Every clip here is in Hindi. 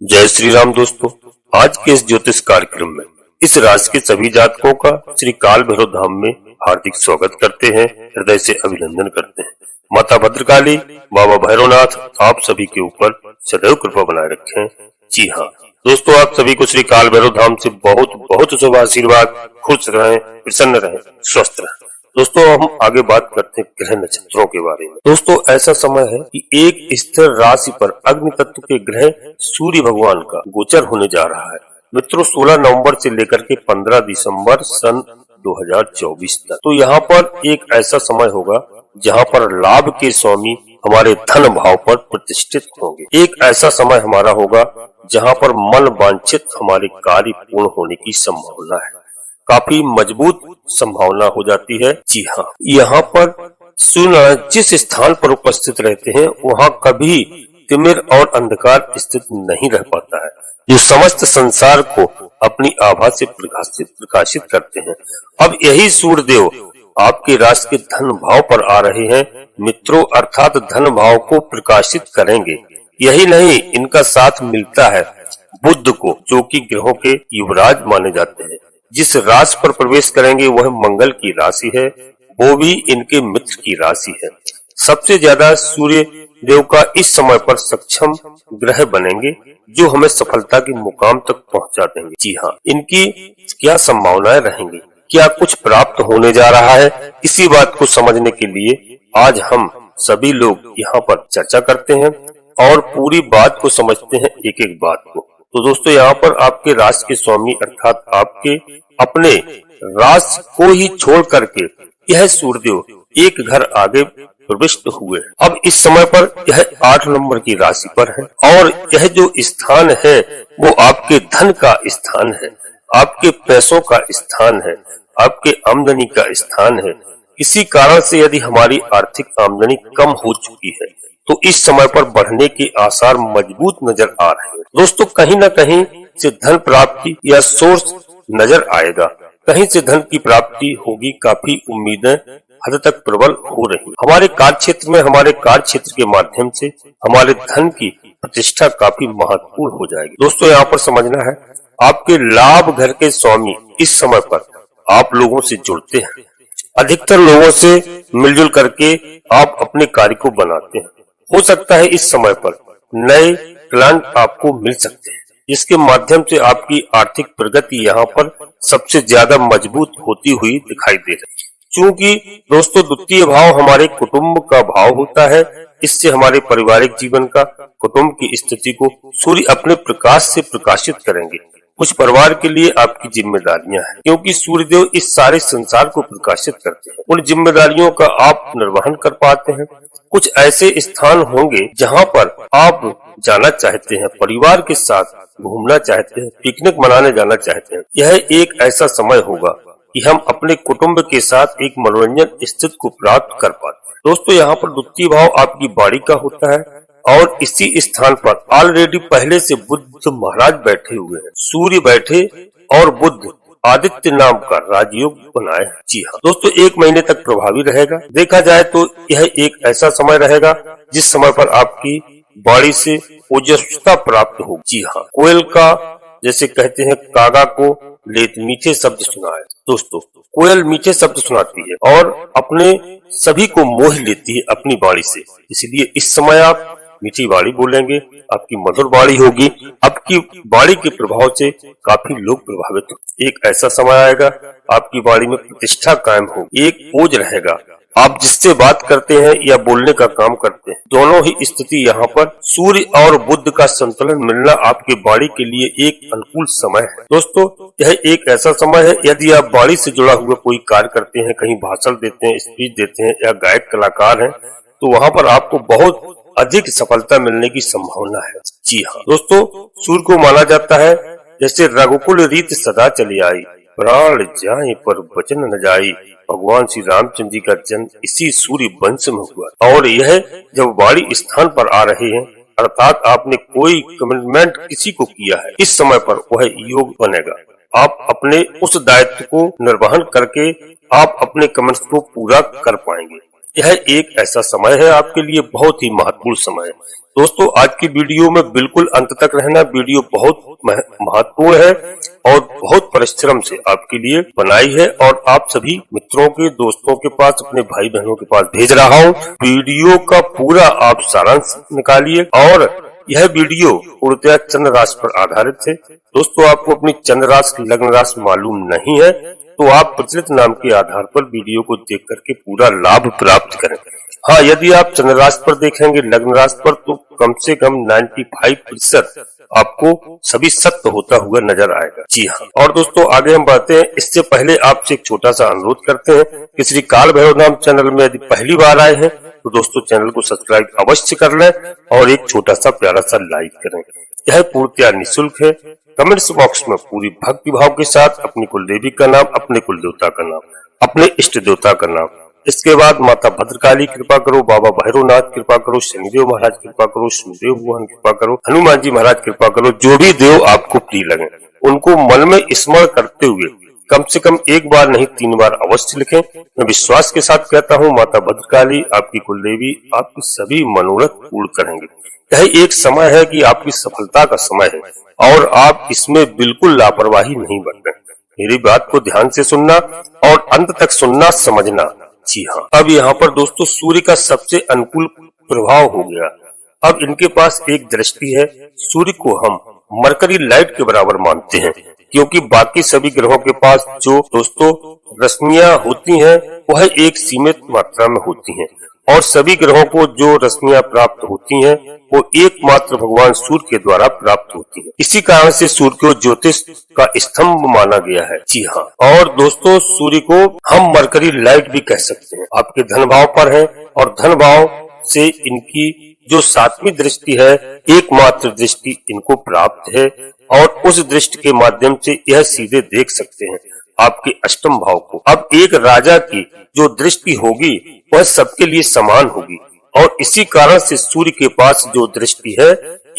जय श्री राम दोस्तों। आज के इस ज्योतिष कार्यक्रम में इस राशि के सभी जातकों का श्री काल भैरव धाम में हार्दिक स्वागत करते हैं, हृदय से अभिनंदन करते हैं। माता भद्रकाली, बाबा भैरवनाथ आप सभी के ऊपर सदैव कृपा बनाए रखें। जी हाँ दोस्तों, आप सभी को श्री काल भैरव धाम से बहुत बहुत शुभ आशीर्वाद। खुश रहें, प्रसन्न रहें, स्वस्थ रहें। दोस्तों हम आगे बात करते हैं ग्रह नक्षत्रों के बारे में। दोस्तों ऐसा समय है कि एक स्थिर राशि पर अग्नि तत्व के ग्रह सूर्य भगवान का गोचर होने जा रहा है। मित्रों 16 नवंबर से लेकर के 15 दिसंबर सन 2024 तक। तो यहाँ पर एक ऐसा समय होगा जहाँ पर लाभ के स्वामी हमारे धन भाव पर प्रतिष्ठित होंगे। एक ऐसा समय हमारा होगा जहाँ पर मन वांछित हमारे कार्य पूर्ण होने की संभावना है, काफी मजबूत संभावना हो जाती है। जी हाँ, यहाँ पर सूर्य जिस स्थान पर उपस्थित रहते हैं वहाँ कभी तिमिर और अंधकार स्थित नहीं रह पाता है, जो समस्त संसार को अपनी आभा से प्रकाशित करते हैं। अब यही सूर्य देव आपके राशि के धन भाव पर आ रहे हैं मित्रों, अर्थात धन भाव को प्रकाशित करेंगे। यही नहीं, इनका साथ मिलता है बुध को, जो कि ग्रहों के युवराज माने जाते हैं। जिस राशि पर प्रवेश करेंगे वह मंगल की राशि है, वो भी इनके मित्र की राशि है। सबसे ज्यादा सूर्य देव का इस समय पर सक्षम ग्रह बनेंगे, जो हमें सफलता के मुकाम तक पहुंचा देंगे। जी हाँ, इनकी क्या संभावनाएं रहेंगी, क्या कुछ प्राप्त होने जा रहा है, इसी बात को समझने के लिए आज हम सभी लोग यहाँ पर चर्चा करते हैं और पूरी बात को समझते हैं, एक एक बात को। तो दोस्तों यहाँ पर आपके राशि के स्वामी अर्थात आपके अपने राशि को ही छोड़ करके यह सूर्यदेव एक घर आगे प्रविष्ट हुए। अब इस समय पर यह 8 नंबर की राशि पर है और यह जो स्थान है वो आपके धन का स्थान है, आपके पैसों का स्थान है, आपके आमदनी का स्थान है। इसी कारण से यदि हमारी आर्थिक आमदनी कम हो चुकी है तो इस समय पर बढ़ने के आसार मजबूत नजर आ रहे हैं। दोस्तों कहीं न कहीं से धन प्राप्ति या सोर्स नजर आएगा, कहीं से धन की प्राप्ति होगी, काफी उम्मीदें हद तक प्रबल हो रही। हमारे कार्य क्षेत्र में, हमारे कार्य क्षेत्र के माध्यम से हमारे धन की प्रतिष्ठा काफी महत्वपूर्ण हो जाएगी। दोस्तों यहाँ पर समझना है, आपके लाभ घर के स्वामी इस समय पर आप लोगों से जुड़ते हैं। अधिकतर लोगों से मिलजुल करके आप अपने कार्य को बनाते हैं। हो सकता है इस समय पर नए क्लाइंट आपको मिल सकते हैं, जिसके माध्यम से आपकी आर्थिक प्रगति यहाँ पर सबसे ज्यादा मजबूत होती हुई दिखाई दे रही है। क्योंकि दोस्तों द्वितीय भाव हमारे कुटुंब का भाव होता है, इससे हमारे पारिवारिक जीवन का, कुटुंब की स्थिति को सूर्य अपने प्रकाश से प्रकाशित करेंगे। कुछ परिवार के लिए आपकी जिम्मेदारियां हैं, क्योंकि सूर्यदेव इस सारे संसार को प्रकाशित करते हैं। उन जिम्मेदारियों का आप निर्वहन कर पाते हैं। कुछ ऐसे स्थान होंगे जहां पर आप जाना चाहते हैं, परिवार के साथ घूमना चाहते हैं, पिकनिक मनाने जाना चाहते हैं। यह एक ऐसा समय होगा कि हम अपने कुटुंब के साथ एक मनोरंजन स्थिति को प्राप्त कर पाते हैं। दोस्तों यहाँ पर द्वितीय भाव आपकी बाड़ी का होता है और इसी स्थान पर ऑलरेडी पहले से बुध महाराज बैठे हुए हैं, सूर्य बैठे और बुध आदित्य नाम का राजयोग बनाए हैं। जी हाँ दोस्तों, 1 महीने तक प्रभावी रहेगा। देखा जाए तो यह एक ऐसा समय रहेगा जिस समय पर आपकी बाड़ी से ओजस्विता प्राप्त होगी। जी हाँ, कोयल का जैसे कहते हैं कागा को लेत मीठे शब्द सुनाए। दोस्तों कोयल मीठे शब्द सुनाती है और अपने सभी को मोह लेती है अपनी बाड़ी से, इसलिए इस समय आप मीठी बाड़ी बोलेंगे, आपकी मधुर बाड़ी होगी। आपकी बाड़ी के प्रभाव से काफी लोग प्रभावित होंगे। एक ऐसा समय आएगा आपकी बाड़ी में प्रतिष्ठा कायम होगी, एक ओज रहेगा। आप जिससे बात करते हैं या बोलने का काम करते हैं, दोनों ही स्थिति यहाँ पर सूर्य और बुध का संतुलन मिलना आपके बाड़ी के लिए एक अनुकूल समय है। दोस्तों यह एक ऐसा समय है, यदि आप बाड़ी से जुड़ा हुआ कोई कार्य करते हैं, कहीं भाषण देते हैं, स्पीच देते हैं या गायक कलाकार हैं, तो वहाँ पर आपको बहुत अधिक सफलता मिलने की संभावना है। जी हाँ दोस्तों, सूर्य को माना जाता है जैसे रघुकुल रीत सदा चली आई, प्राण जाए पर वचन न जाई। भगवान श्री रामचंद्र जी का जन्म इसी सूर्य वंश में हुआ और यह जब बाड़ी स्थान पर आ रहे हैं, अर्थात आपने कोई कमिटमेंट किसी को किया है, इस समय पर वह योग बनेगा। आप अपने उस दायित्व को निर्वहन करके आप अपने कमिटमेंट को पूरा कर पाएंगे। यह एक ऐसा समय है आपके लिए बहुत ही महत्वपूर्ण समय है। दोस्तों आज की वीडियो में बिल्कुल अंत तक रहना। वीडियो बहुत महत्वपूर्ण है और बहुत परिश्रम से आपके लिए बनाई है और आप सभी मित्रों के, दोस्तों के पास, अपने भाई बहनों के पास भेज रहा हूँ। वीडियो का पूरा आप सारांश निकालिए और यह वीडियो पूर्णतः चंद्र राशि पर आधारित है। दोस्तों आपको अपनी चंद्र राशि, लग्न राशि मालूम नहीं है तो आप प्रचलित नाम के आधार पर वीडियो को देख करके पूरा लाभ प्राप्त करें। हाँ, यदि आप चंद्र राशि पर देखेंगे, लग्न राशि पर, तो कम से कम 95% आपको सभी सत्य होता हुआ नजर आएगा। जी हाँ, और दोस्तों आगे हम बढ़ते हैं। इससे पहले आपसे एक छोटा सा अनुरोध करते हैं कि श्री काल भैरव धाम चैनल में यदि पहली बार आए हैं तो दोस्तों चैनल को सब्सक्राइब अवश्य कर लें और एक छोटा सा प्यारा सा लाइक करें। यह पूर्णतः निःशुल्क है। कमेंट्स बॉक्स में पूरी भक्ति भाव के साथ अपनी कुल देवी का नाम, अपने कुल देवता का नाम, अपने इष्ट देवता का नाम, इसके बाद माता भद्रकाली कृपा करो, बाबा भैरवनाथ कृपा करो, शनिदेव महाराज कृपा करो, सूर्यदेव भगवान कृपा करो, हनुमान जी महाराज कृपा करो, जो भी देव आपको प्रिय लगे उनको मन में स्मरण करते हुए कम से कम एक बार नहीं 3 बार अवश्य लिखें। मैं विश्वास के साथ कहता हूँ माता भद्रकाली आपकी कुल देवी आपकी सभी मनोरथ पूर्ण करेंगे। यह एक समय है कि आपकी सफलता का समय है और आप इसमें बिल्कुल लापरवाही नहीं बरतें। मेरी बात को ध्यान से सुनना और अंत तक सुनना, समझना। जी हाँ, अब यहाँ पर दोस्तों सूर्य का सबसे अनुकूल प्रभाव हो गया। अब इनके पास एक दृष्टि है। सूर्य को हम मरकरी लाइट के बराबर मानते हैं क्योंकि बाकी सभी ग्रहों के पास जो दोस्तों रश्मियां होती हैं वह एक सीमित मात्रा में होती हैं और सभी ग्रहों को जो रश्मियां प्राप्त होती हैं वो एकमात्र भगवान सूर्य के द्वारा प्राप्त होती है। इसी कारण से सूर्य को ज्योतिष का स्तंभ माना गया है। जी हाँ, और दोस्तों सूर्य को हम मरकरी लाइट भी कह सकते हैं। आपके धन भाव पर है और धन भाव से इनकी जो 7वीं दृष्टि है, एकमात्र दृष्टि इनको प्राप्त है और उस दृष्टि के माध्यम से यह सीधे देख सकते हैं आपके अष्टम भाव को। अब एक राजा की जो दृष्टि होगी वह सबके लिए समान होगी और इसी कारण से सूर्य के पास जो दृष्टि है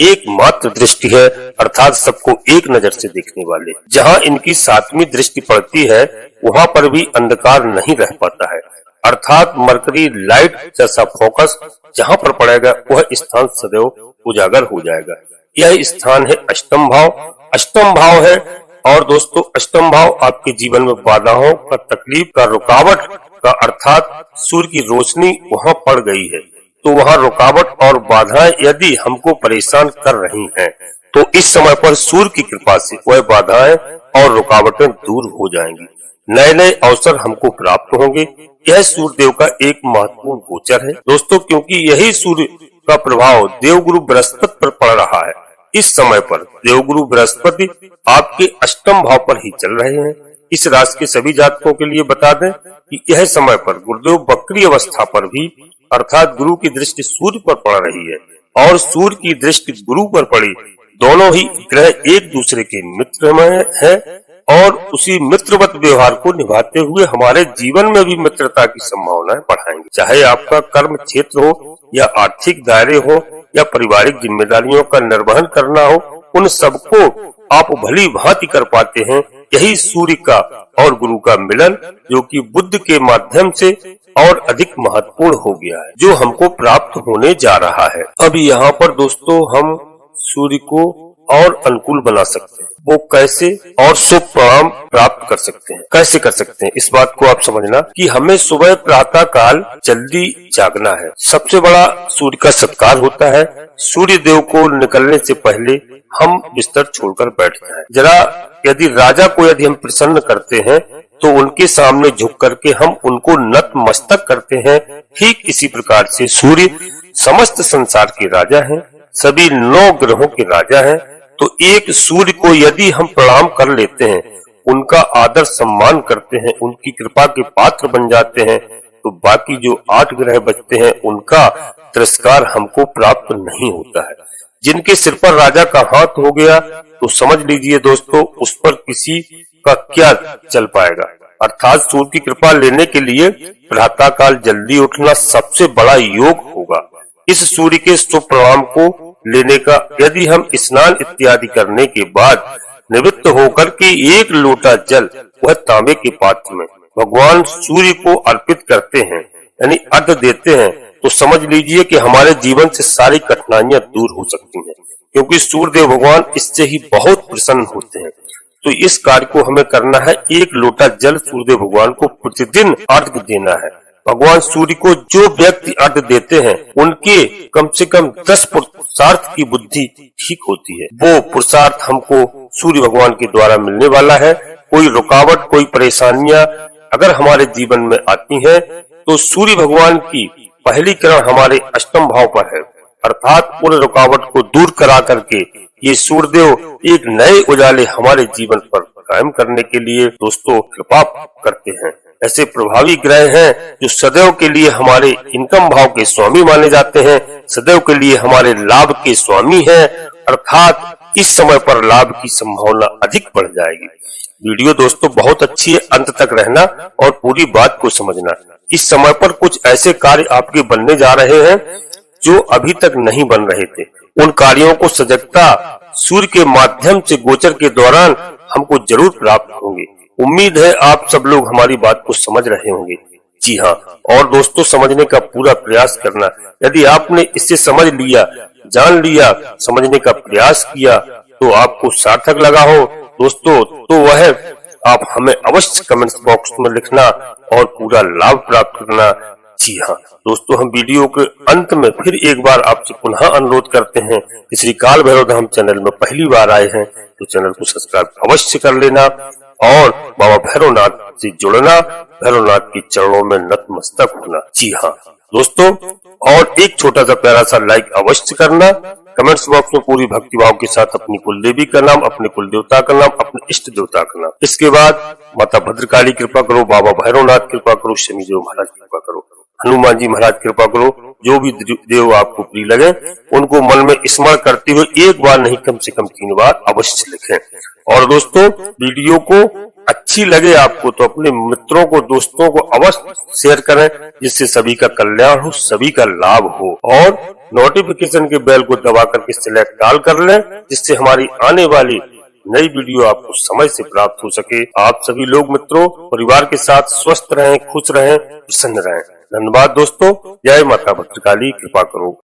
एकमात्र दृष्टि है, अर्थात सबको एक नजर से देखने वाले। जहाँ इनकी 7वीं दृष्टि पड़ती है वहाँ पर भी अंधकार नहीं रह पाता है, अर्थात मरकरी लाइट जैसा फोकस जहाँ पर पड़ेगा वह स्थान सदैव उजागर हो जाएगा। यह स्थान है अष्टम भाव। अष्टम भाव है और दोस्तों अष्टम भाव आपके जीवन में बाधाओं का, तकलीफ का, रुकावट का, अर्थात सूर्य की रोशनी वहाँ पड़ गई है तो वहाँ रुकावट और बाधाएं यदि हमको परेशान कर रही हैं तो इस समय पर सूर्य की कृपा से वह बाधाएं और रुकावटें दूर हो जाएंगी। नए नए अवसर हमको प्राप्त होंगे। यह सूर्य देव का एक महत्वपूर्ण गोचर है दोस्तों, क्योंकि यही सूर्य का प्रभाव देवगुरु बृहस्पति पर पड़ रहा है। इस समय पर देवगुरु बृहस्पति आपके अष्टम भाव पर ही चल रहे हैं। इस राशि के सभी जातकों के लिए बता दें कि यह समय पर गुरुदेव वक्री अवस्था पर भी, अर्थात गुरु की दृष्टि सूर्य पर पड़ रही है और सूर्य की दृष्टि गुरु पर पड़ी। दोनों ही ग्रह एक दूसरे के मित्र में है और उसी मित्रवत व्यवहार को निभाते हुए हमारे जीवन में भी मित्रता की संभावनाएं बढ़ाएंगे। चाहे आपका कर्म क्षेत्र हो या आर्थिक दायरे हो या पारिवारिक जिम्मेदारियों का निर्वहन करना हो, उन सबको आप भली भांति कर पाते हैं। यही सूर्य का और गुरु का मिलन जो कि बुद्ध के माध्यम से और अधिक महत्वपूर्ण हो गया है, जो हमको प्राप्त होने जा रहा है। अब यहाँ पर दोस्तों हम सूर्य को और अनुकूल बना सकते हैं। वो कैसे और शुभ परिणाम प्राप्त कर सकते हैं, कैसे कर सकते हैं, इस बात को आप समझना कि हमें सुबह प्रातः काल जल्दी जागना है। सबसे बड़ा सूर्य का सत्कार होता है। सूर्य देव को निकलने से पहले हम बिस्तर छोड़कर बैठ जाएं। जरा यदि राजा को यदि हम प्रसन्न करते हैं तो उनके सामने झुक करके हम उनको नतमस्तक करते हैं। ठीक इसी प्रकार से सूर्य समस्त संसार के राजा हैं, सभी 9 ग्रहों के राजा हैं। तो एक सूर्य को यदि हम प्रणाम कर लेते हैं, उनका आदर सम्मान करते हैं, उनकी कृपा के पात्र बन जाते हैं, तो बाकी जो 8 ग्रह बचते हैं उनका तिरस्कार हमको प्राप्त नहीं होता है। जिनके सिर पर राजा का हाथ हो गया तो समझ लीजिए दोस्तों उस पर किसी का क्या चल पाएगा। अर्थात सूर्य की कृपा लेने के लिए प्रातः काल जल्दी उठना सबसे बड़ा योग होगा। इस सूर्य के शुभ प्रणाम को लेने का यदि हम स्नान इत्यादि करने के बाद निवृत्त होकर के 1 लोटा जल वह तांबे के पात्र में भगवान सूर्य को अर्पित करते हैं, यानी अर्घ देते हैं, तो समझ लीजिए कि हमारे जीवन से सारी कठिनाइयां दूर हो सकती हैं, क्योंकि सूर्यदेव भगवान इससे ही बहुत प्रसन्न होते हैं। तो इस कार्य को हमें करना है, 1 लोटा जल सूर्यदेव भगवान को प्रतिदिन अर्घ्य देना है। भगवान सूर्य को जो व्यक्ति अर्घ्य देते हैं उनके कम से कम 10 पुरुषार्थ की बुद्धि ठीक होती है। वो पुरुषार्थ हमको सूर्य भगवान के द्वारा मिलने वाला है। कोई रुकावट, कोई परेशानियां अगर हमारे जीवन में आती हैं तो सूर्य भगवान की पहली किरण हमारे अष्टम भाव पर है, अर्थात उन रुकावट को दूर करा करके ये सूर्यदेव एक नए उजाले हमारे जीवन पर कायम करने के लिए दोस्तों कृपा करते हैं। ऐसे प्रभावी ग्रह हैं जो सदैव के लिए हमारे इनकम भाव के स्वामी माने जाते हैं, सदैव के लिए हमारे लाभ के स्वामी हैं, अर्थात इस समय पर लाभ की संभावना अधिक बढ़ जाएगी। वीडियो दोस्तों बहुत अच्छी है, अंत तक रहना और पूरी बात को समझना। इस समय पर कुछ ऐसे कार्य आपके बनने जा रहे हैं जो अभी तक नहीं बन रहे थे। उन कार्यों को सजगता सूर्य के माध्यम से गोचर के दौरान हमको जरूर प्राप्त होंगे। उम्मीद है आप सब लोग हमारी बात को समझ रहे होंगे। जी हाँ, और दोस्तों समझने का पूरा प्रयास करना। यदि आपने इसे समझ लिया, जान लिया, समझने का प्रयास किया तो आपको सार्थक लगा हो दोस्तों, तो वह आप हमें अवश्य कमेंट्स बॉक्स में लिखना और पूरा लाभ प्राप्त करना। जी हाँ दोस्तों, हम वीडियो के अंत में फिर एक बार आपसे पुनः अनुरोध करते हैं कि श्री काल भैरव धाम चैनल में पहली बार आए हैं तो चैनल को सब्सक्राइब अवश्य कर लेना और बाबा भैरवनाथ से जुड़ना, भैरवनाथ के चरणों में नतमस्तक होना। जी हाँ दोस्तों, और एक छोटा सा प्यारा सा लाइक अवश्य करना। कमेंट्स बॉक्स में पूरी भक्ति भाव के साथ अपनी कुल देवी का नाम, अपने कुल देवता का नाम, अपने इष्ट देवता का नाम। इसके बाद माता भद्रकाली कृपा करो, बाबा भैरवनाथ कृपा करो, शनि देव महाराज कृपा करो, हनुमान जी महाराज कृपा करो। जो भी देव आपको प्रिय लगे उनको मन में स्मरण करते हुए एक बार नहीं कम से कम 3 बार अवश्य लिखें। और दोस्तों वीडियो को अच्छी लगे आपको तो अपने मित्रों को, दोस्तों को अवश्य शेयर करें, जिससे सभी का कल्याण हो, सभी का लाभ हो। और नोटिफिकेशन के बेल को दबा करके सिलेक्ट ऑल कर लें, जिससे हमारी आने वाली नई वीडियो आपको समय से प्राप्त हो सके। आप सभी लोग मित्रों परिवार के साथ स्वस्थ रहें, खुश रहें, प्रसन्न रहें। धन्यवाद दोस्तों। जय माता भद्रकाली, कृपा करो।